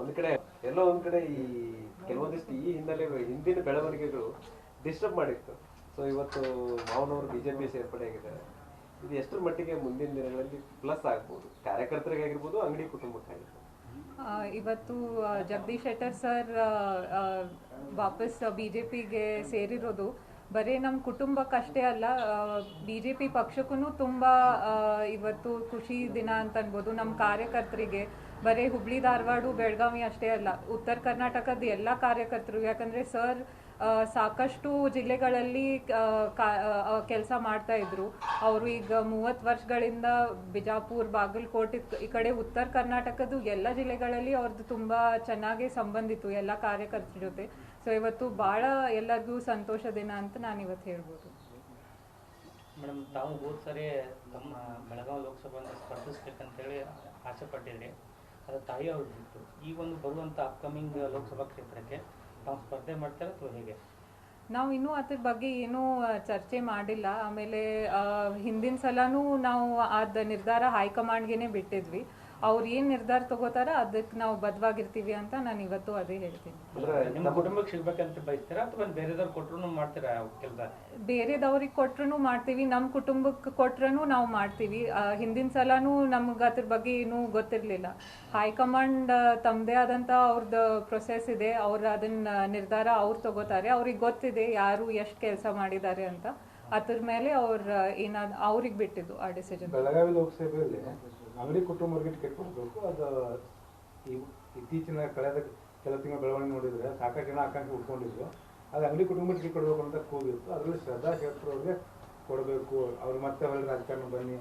ಒಂದ್ ಕಡೆ ಎಲ್ಲೋ ಒಂದ್ ಕಡೆ ಈ ಕೆಲವೊಂದಿಷ್ಟು ಈ ಹಿನ್ನೆಲೆ ಹಿಂದಿನ ಬೆಳವಣಿಗೆಗಳು ಡಿಸ್ಟರ್ಬ್ ಮಾಡಿತ್ತು. ಸೊ ಇವತ್ತು ಮಾವನವರು ಬಿಜೆಪಿ ಸೇರ್ಪಡೆ ಆಗಿದ್ದಾರೆ. ಇದು ಎಷ್ಟರ ಮಟ್ಟಿಗೆ ಮುಂದಿನ ದಿನಗಳಲ್ಲಿ ಪ್ಲಸ್ ಆಗ್ಬೋದು, ಕಾರ್ಯಕರ್ತರಿಗಾಗಿರ್ಬೋದು, ಅಂಗಡಿ ಕುಟುಂಬಕ್ಕಾಗಿರ್ಬೋದು? ಇವತ್ತು ಜಗದೀಶ್ ಶೆಟ್ಟರ್ ಸರ್ ವಾಪಸ್ ಬಿಜೆಪಿಗೆ ಸೇರಿರೋದು ಬರೀ ನಮ್ಮ ಕುಟುಂಬಕ್ಕಷ್ಟೇ ಅಲ್ಲ, ಬಿಜೆಪಿ ಪಕ್ಷಕ್ಕೂ ತುಂಬ ಇವತ್ತು ಖುಷಿ ದಿನ ಅಂತ ಅನ್ಬೋದು. ನಮ್ಮ ಕಾರ್ಯಕರ್ತರಿಗೆ ಬರೀ ಹುಬ್ಳಿ ಧಾರವಾಡ ಬೆಳಗಾವಿ ಅಷ್ಟೇ ಅಲ್ಲ, ಉತ್ತರ ಕರ್ನಾಟಕದ ಎಲ್ಲ ಕಾರ್ಯಕರ್ತರು, ಯಾಕಂದರೆ ಸರ್ ಸಾಕಷ್ಟು ಜಿಲ್ಲೆಗಳಲ್ಲಿ ಕೆಲಸ ಮಾಡ್ತಾ ಇದ್ರು. ಅವರು ಈಗ 30 ವರ್ಷಗಳಿಂದ ಬಿಜಾಪುರ, ಬಾಗಲಕೋಟೆ ಈ ಕಡೆ ಉತ್ತರ ಕರ್ನಾಟಕದ ಎಲ್ಲ ಜಿಲ್ಲೆಗಳಲ್ಲಿ ಅವ್ರದ್ದು ತುಂಬ ಚೆನ್ನಾಗಿ ಸಂಬಂಧಿತ್ತು ಎಲ್ಲ ಕಾರ್ಯಕರ್ತರ ಜೊತೆ. ಸೊ ಇವತ್ತು ಭಾಳ ಎಲ್ಲರಿಗೂ ಸಂತೋಷ ದಿನ ಅಂತ ನಾನು ಇವತ್ತು ಹೇಳ್ಬೋದು. ಮೇಡಮ್, ತಾವು ಹೋದ ಸರಿ ತಮ್ಮ ಬೆಳಗಾವಿ ಲೋಕಸಭೆಯಿಂದ ಸ್ಪರ್ಧಿಸ್ಬೇಕಂತೇಳಿ ಆಸೆ ಪಟ್ಟಿದ್ರಿ, ಅದು ತಾಯಿ ಅವ್ರದ್ದಿತ್ತು. ಈ ಒಂದು ಬರುವಂಥ ಅಪ್ಕಮಿಂಗ್ ಲೋಕಸಭಾ ಕ್ಷೇತ್ರಕ್ಕೆ ತಾವು ಸ್ಪರ್ಧೆ ಮಾಡ್ತಾರೆ ಅಥವಾ ಹೇಗೆ? ನಾವು ಇನ್ನೂ ಅದ್ರ ಬಗ್ಗೆ ಏನೂ ಚರ್ಚೆ ಮಾಡಿಲ್ಲ. ಆಮೇಲೆ ಹಿಂದಿನ ಸಲನೂ ನಾವು ಅದ ನಿರ್ಧಾರ ಹೈಕಮಾಂಡ್ಗೆ ಬಿಟ್ಟಿದ್ವಿ. ಅವ್ರು ಏನು ನಿರ್ಧಾರ ತಗೋತಾರ ಅದಕ್ಕೆ ನಾವು ಬದ್ಧವಾಗಿರ್ತೀವಿ ಅಂತ ನಾನು ಇವತ್ತು ಅದೇ ಹೇಳ್ತೀನಿ. ನಿಮ್ಮ ಕುಟುಂಬಕ್ಕೆ ಸಿಗ್ಬೇಕಂತ ಬಯಸ್ತೀರಾ ಅಥವಾ ಬೇರೆದವ್ರು ಕೊಟ್ಟರು ಮಾಡ್ತೀರಾ ಕೆಲಸ? ಬೇರೆದವ್ರಿಗೆ ಕೊಟ್ರು ಮಾಡ್ತೀವಿ, ನಮ್ಮ ಕುಟುಂಬಕ್ಕೆ ಕೊಟ್ರೂ ನಾವು ಮಾಡ್ತೀವಿ. ಹಿಂದಿನ ಸಲನೂ ನಮ್ಗೆ ಅದ್ರ ಬಗ್ಗೆ ಏನೂ ಗೊತ್ತಿರಲಿಲ್ಲ. ಹೈಕಮಾಂಡ್ ತಮ್ಮದೇ ಆದಂಥ ಅವ್ರದ್ದು ಪ್ರೊಸೆಸ್ ಇದೆ, ಅವ್ರು ಅದನ್ನ ನಿರ್ಧಾರ ಅವ್ರು ತಗೋತಾರೆ. ಅವ್ರಿಗೆ ಗೊತ್ತಿದೆ ಯಾರು ಎಷ್ಟು ಕೆಲಸ ಮಾಡಿದ್ದಾರೆ ಅಂತ. ಅದ್ರ ಮೇಲೆ ಅವ್ರಿಗೆ ಬಿಟ್ಟಿದ್ದು ಆ ಡಿಸಿಷನ್. ಬೆಳಗಾವಿ ಲೋಕಸಭೆಯಲ್ಲಿ ಅಂಗಡಿ ಕುಟುಂಬರಿಗೆ ಟಿಕೆಟ್ ಕೊಡಬೇಕು. ಅದು ಇತ್ತೀಚಿನ ಕಳೆದ ಕೆಲ ತಿಂಗಳ ಬೆಳವಣಿಗೆ ನೋಡಿದ್ರೆ ಸಾಕಷ್ಟು ಜನ ಆಕಾಂಕ್ಷೆ ಉಟ್ಕೊಂಡಿದ್ರು. ಅದು ಅಂಗಡಿ ಕುಟುಂಬ ಟಿಕೆಟ್ ಕೊಡಬೇಕು ಅಂತ ಕೂಗಿತ್ತು. ಅದರಲ್ಲಿ ಶ್ರದ್ಧಾ ಶೆಟ್ಟರ್ ಅವ್ರಿಗೆ ಕೊಡಬೇಕು, ಅವ್ರು ಮತ್ತೆ ಹೊಳ್ಳಿ ರಾಜಕಾರಣ ಬನ್ನಿ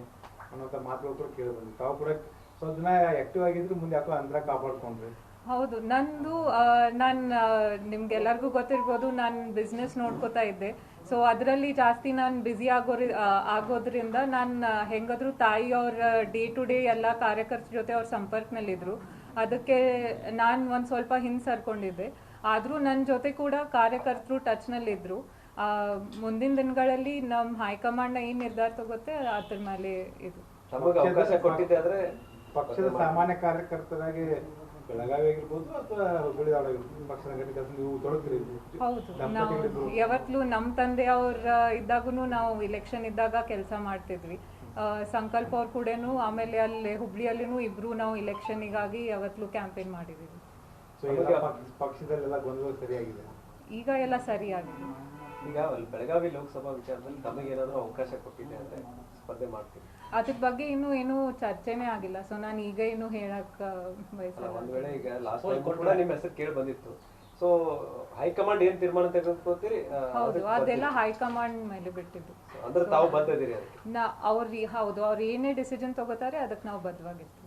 ಅನ್ನೋಂಥ ಮಾತುಗಳು ಕೂಡ ಕೇಳಿ ಬಂದಿತ್ತು. ತಾವು ಕೂಡ ಸ್ವಲ್ಪ ದಿನ ಆಕ್ಟಿವ್ ಆಗಿದ್ರು, ಮುಂದೆ ಯಾಕೋ ಅಂತರ ಕಾಪಾಡ್ಕೊಂಡ್ರಿ. ಹೌದು, ನಾನು ನಿಮ್ಗೆಲ್ಲರಿಗೂ ಗೊತ್ತಿರ್ಬೋದು, ನಾನು ಬಿಸ್ನೆಸ್ ನೋಡ್ಕೋತಾ ಇದ್ದೆ. ಸೊ ಅದರಲ್ಲಿ ಜಾಸ್ತಿ ನಾನು ಬ್ಯುಸಿ ಆಗೋದ್ರಿಂದ ನಾನು ಹೆಂಗಾದ್ರೂ ತಾಯಿಯವ್ರ ಡೇ ಟು ಡೇ ಎಲ್ಲ ಕಾರ್ಯಕರ್ತರ ಜೊತೆ ಅವ್ರ ಸಂಪರ್ಕನಲ್ಲಿದ್ದರು. ಅದಕ್ಕೆ ನಾನು ಒಂದು ಸ್ವಲ್ಪ ಹಿಂದೆ ಸರ್ಕೊಂಡಿದ್ದೆ. ಆದರೂ ನನ್ನ ಜೊತೆ ಕೂಡ ಕಾರ್ಯಕರ್ತರು ಟಚ್ನಲ್ಲಿದ್ದರು. ಮುಂದಿನ ದಿನಗಳಲ್ಲಿ ನಮ್ಮ ಹೈಕಮಾಂಡ್ನ ಏನು ನಿರ್ಧಾರ ತಗೋತ್ತೆ ಅದ್ರ ಮೇಲೆ ಇದು. ಪಕ್ಷದ ಸಾಮಾನ್ಯ ಕಾರ್ಯಕರ್ತರಾಗಿ ಬೆಳಗಾವಿ ಆಗಿರ್ಬೋದು ಅಥವಾ ಹುಬ್ಬಳ್ಳಿ ಆಗಿರ್ಬೋದು ಪಕ್ಷ ಸಂಘಟನೆ ಕೆಲಸ ನೀವು ತೊಡಗ್ತೀರಿ? ಹೌದು, ನಾವು ಯಾವತ್ತೂ ನಮ್ಮ ತಂದೆ ಅವ್ರ ಇದ್ದಾಗೂ ನಾವು ಇಲೆಕ್ಷನ್ ಇದ್ದಾಗ ಕೆಲಸ ಮಾಡ್ತಿದ್ವಿ. ಸಂಕಲ್ಪ ಅವ್ರ ಕೂಡನು, ಆಮೇಲೆ ಅಲ್ಲಿ ಹುಬ್ಳಿಯಲ್ಲಿನೂ ಇಬ್ರು ನಾವು ಇಲೆಕ್ಷನಿಗಾಗಿ ಯಾವತ್ತೂ ಕ್ಯಾಂಪೇನ್ ಮಾಡಿದ್ದೀವಿ. ಪಕ್ಷದಲ್ಲೆಲ್ಲ ಗೊಂದಲ ಸರಿಯಾಗಿದೆ, ಈಗ ಎಲ್ಲ ಸರಿಯಾಗಿದೆ. ಈಗ ಬೆಳಗಾವಿ ಲೋಕಸಭಾ ವಿಚಾರದಲ್ಲಿ ತಮಗೇನಾದ್ರೂ ಅವಕಾಶ ಕೊಟ್ಟಿದೆ ಅಂದ್ರೆ ಸ್ಪರ್ಧೆ ಮಾಡ್ತೀವಿ? ಅದ್ರ ಬಗ್ಗೆ ಏನು ಚರ್ಚೆನೇ ಆಗಿಲ್ಲ. ಸೊ ನಾನು ಈಗ ಏನು ಹೇಳಕ್ ಬಯಸಲ್ಲ. ಒಂದ್ ವೇಳೆ ಈಗ ಲಾಸ್ಟ್ ಟೈಮ್ ಕೂಡ ನಿಮ್ಮ ಹೆಸರು ಕೇಳಿ ಬಂದಿತ್ತು. ಸೊ ಹೈಕಮಾಂಡ್ ಏನ್ ತೀರ್ಮಾನ ತೆಗೆದುಕೊಳ್ತೀರಿ? ಹೌದು, ಅದೆಲ್ಲ ಹೈಕಮಾಂಡ್ ಮೇಲೆ ಬಿಟ್ಟಿದ್ದು. ಅಂದ್ರೆ ತಾವು ಬದ್ಧದಿರಿ ಅದಕ್ಕೆ? ಹೌದು, ಅವ್ರು ಏನೇ ಡಿಸಿಷನ್ ತಗೋತಾರೆ ಅದಕ್ಕೆ ನಾವು ಬದ್ಧವಾಗಿರ್ತೀವಿ.